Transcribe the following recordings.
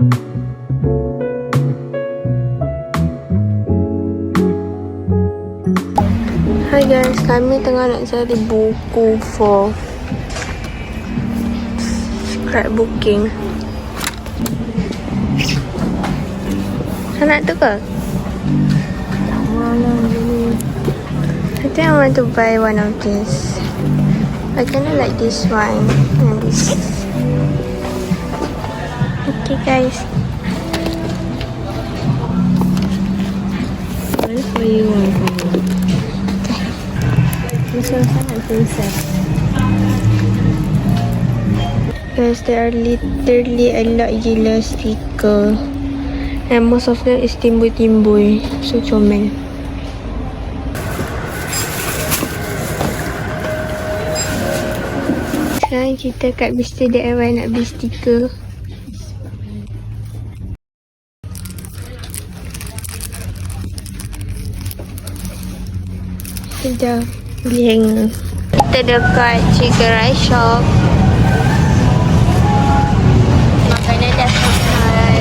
Hai guys, kami tengah nak cari buku for scrapbooking. Nak tu ke? I think I want to buy one of this. I kinda like this one and this. Okay guys. What for you want for me? This one sangat princess. Guys, there are literally a lot gila sticker. And most of them is timbul-timbul. So comel. Sekarang kita kat Mr. DIY nak beli stiker. Kita beli hanger. Kita dekat Chicken Rice Shop. Makanan dah sampai.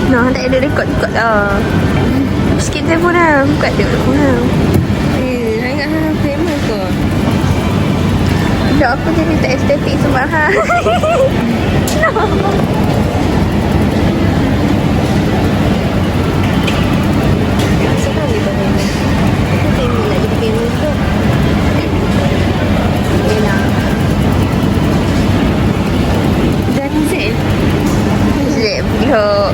Nah, tak ada rekod-rekod dah. Sikit telefon dah. Buka telefon dah. I ingat hang famous ke? Tak, aku jadi tak estetik sembahan. No. Sekarang dia famous. Aku famous nak jadi famous tu. Yelah. Jadi Zain. Zip pula.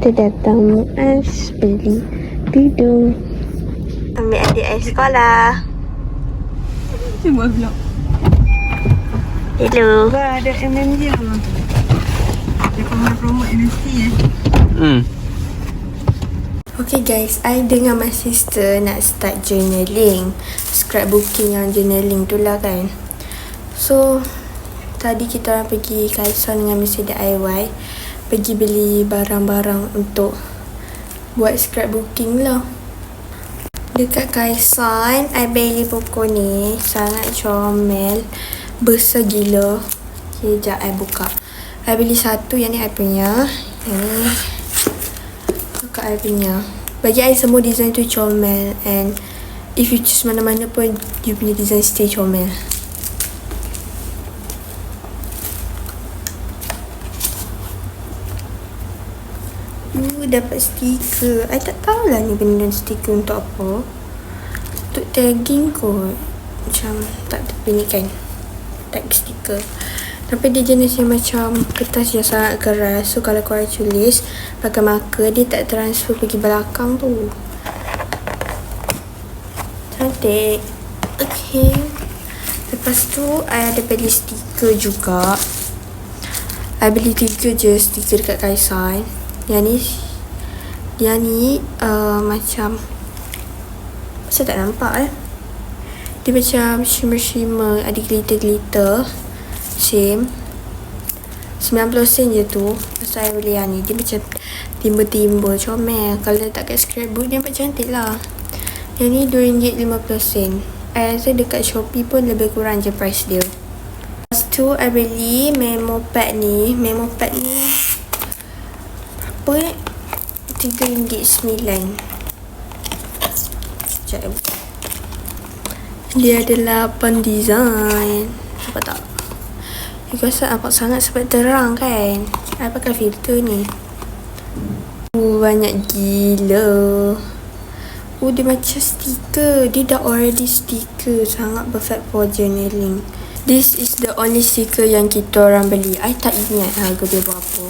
Kita datang Muaz beli tudung. Ambil adik air sekolah. Cuba vlog. Hello. Wah, ada MMG lah. Dia pernah promote MSC Okay guys, I dengan my sister nak start journaling. Scrapbooking yang journaling tu lah kan. So, tadi kita orang pergi Kaison dengan Mr. DIY. Pergi beli barang-barang untuk buat scrapbooking lah. Dekat Kaison, I beli buku ni. Sangat comel. Besar gila. Okay, sekejap I buka. I beli satu, yang ni I punya. Yang ni kakak I punya. Bagi I semua design tu comel. And if you choose mana-mana pun, you punya design stay comel. Dapat stiker. I tak tahulah ni benda stiker untuk apa. Untuk tagging kot. Macam tak terpinit kan. Tag stiker. Tapi dia jenis yang macam kertas yang sangat keras. So kalau korang tulis pakai marker, dia tak transfer pergi belakang tu. Cantik. Okay. Lepas tu I ada beli stiker juga. I beli 3 je stiker dekat Kaison. Yang ni macam saya tak nampak dia macam shimmer, ada glitter same 90 sen je tu. Pasal I beli yang ni, dia macam timbul-timbul comel. Kalau letak kat scrapbook dia nampak cantik lah. Yang ni RM2.50. I rasa dekat Shopee pun lebih kurang je price dia. Lepas tu I beli memo pad ni. Memo pad ni berapa RM3.9. Sekejap. Dia ada 8 design. Nampak tak? You rasa nampak sangat sebab terang kan? I pakai filter ni. Banyak gila. Oh, dia macam stiker. Dia dah already stiker. Sangat perfect for journaling. This is the only stiker yang kita orang beli. I tak ingat harga dia berapa.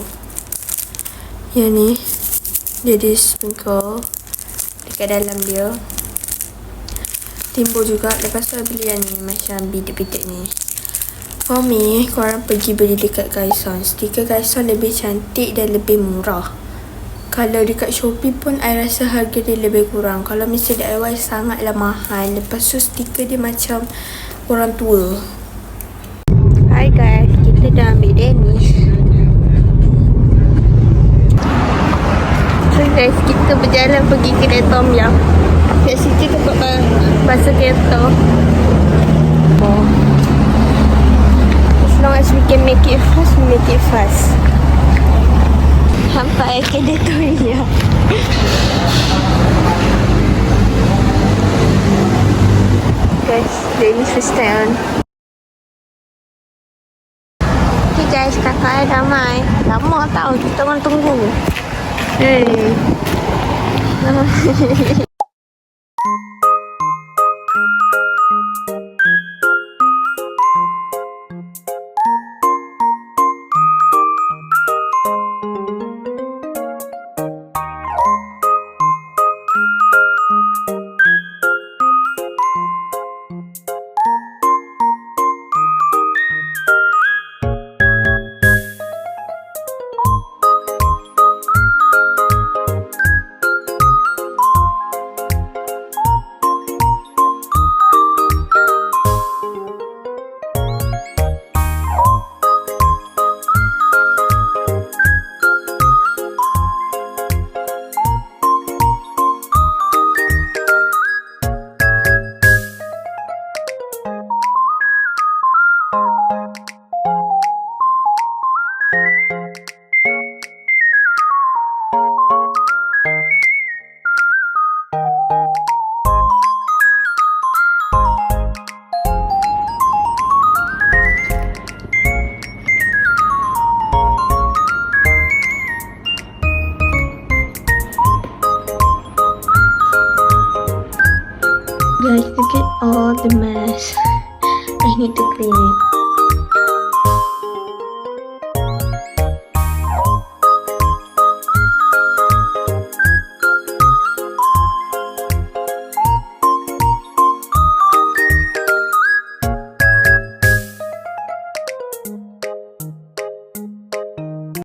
Yang ni. Dia ada sprinkle dekat dalam dia. Timbul juga. Lepas tu I beli yang ni. Macam bidik-bidik ni. For me, korang pergi beli dekat Kaison. Stiker Kaison lebih cantik dan lebih murah. Kalau dekat Shopee pun I rasa harga dia lebih kurang. Kalau Mr. DIY sangatlah mahal. Lepas tu stiker dia macam orang tua. Hi guys, kita dah ambil Danish. So guys, kita berjalan pergi kedai Tom Yum. Kat situ tempat basuh kereta. As long as we can make it fast, we make it fast. Sampai kedai Tom Yum. Guys, Danish first time. Okay guys, kakak dah ramai. Lama tau, kita orang tunggu. Hey. Guys, look at all the mess. I need to clean it.